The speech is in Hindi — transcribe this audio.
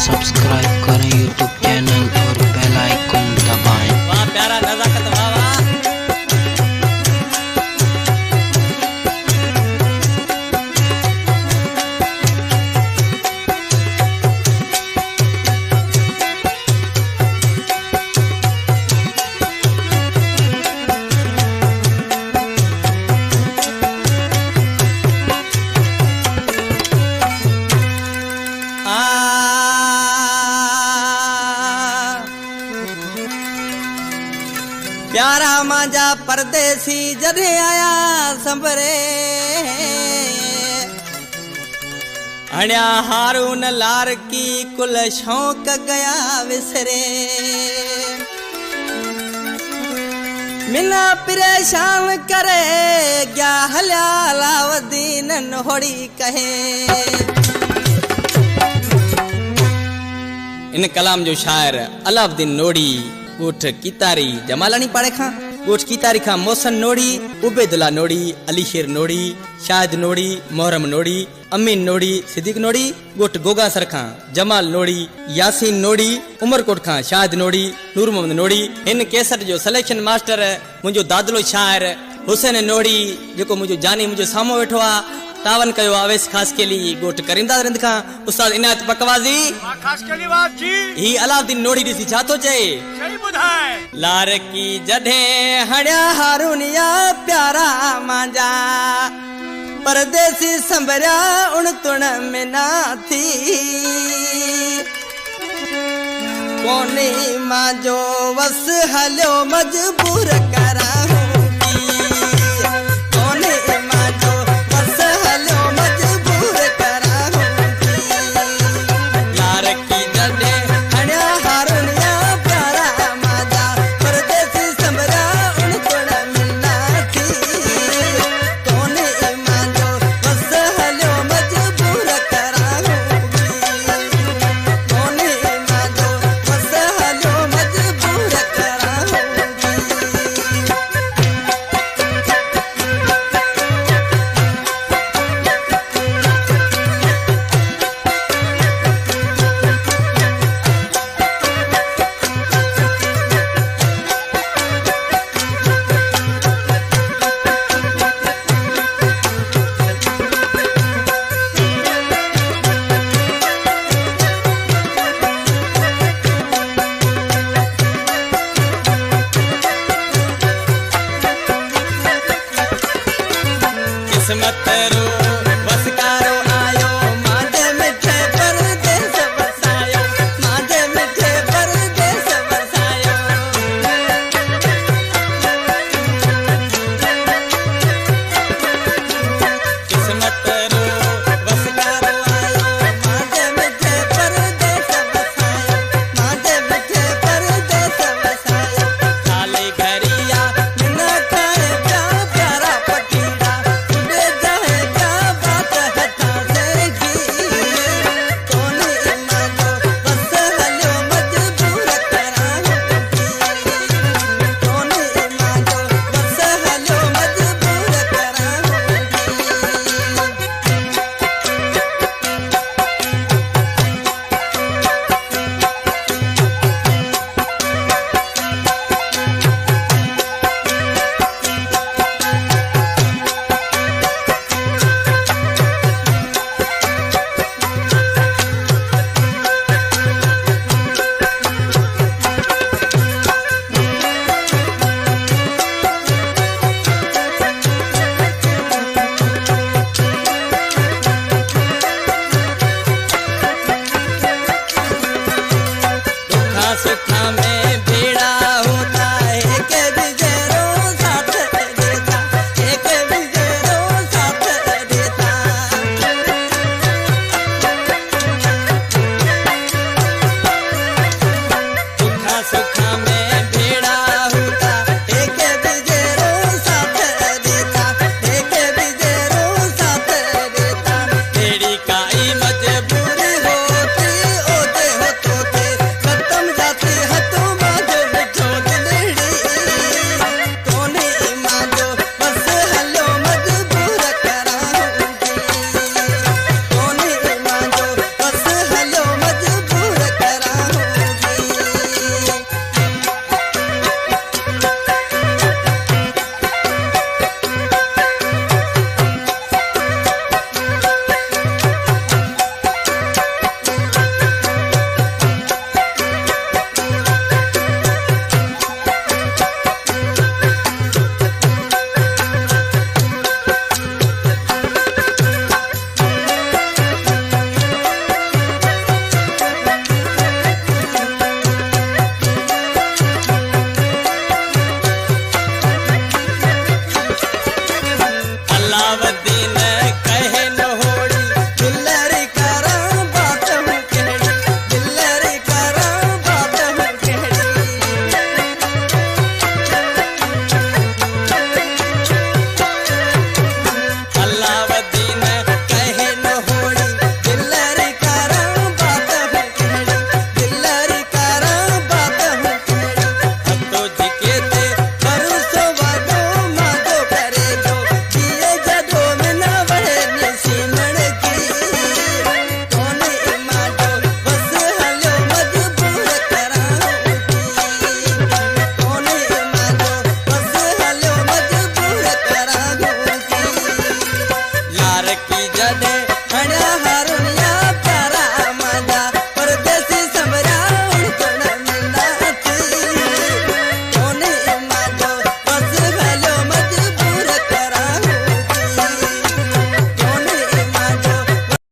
सब्सक्राइब करें यूट्यूब चैनल और बेल आइकन दबाएं। वाह प्यारा नजाकत वाह वाह। प्यारा मांजा परदेसी जदे आया संभरे हण्या हारून लार की कुल शौक गया विसरे मिला परेशान करे क्या हल्या अलाउद्दीन नोड़ी कहे। इन कलाम जो शायर अलाउद्दीन नोड़ी गोठ कीतारी जमालानी पाड़े खां गोठ कीतारी खां मोहसन नोड़ी उबैदुल्ला नोड़ी अलीशेर नोड़ी शाहिद नोड़ी मोहरम नोड़ी अमीन नोड़ी सिद्दीक नोड़ी गोठ गोगासर खां जमाल नोड़ी यासीन नोड़ी उमरकोट खां शाहिद नोड़ी नूर मोहम्मद नोड़ी। इन कैसेट जो सिलेक्शन मास्टर मुंहिंजो दादलो शायर हुसैन नोड़ी जेको मुंहिंजो जानी मुंहिंजो साम्हूं वेठो आहे तावन कयो आवेश खास के लिए गोठ करीमदाद रिंद खां उस्ताद इनायत पकवाजी खास के लिए बात जी ही अलाउद्दीन नोड़ी ॾिसी छा थो चए सही बुधाए लार की जधे हण्या हारूनिया प्यारा मांजा परदेसी संभरिया उण तुण में ना थी कोनी मांजो वस हलियो मजबूर करा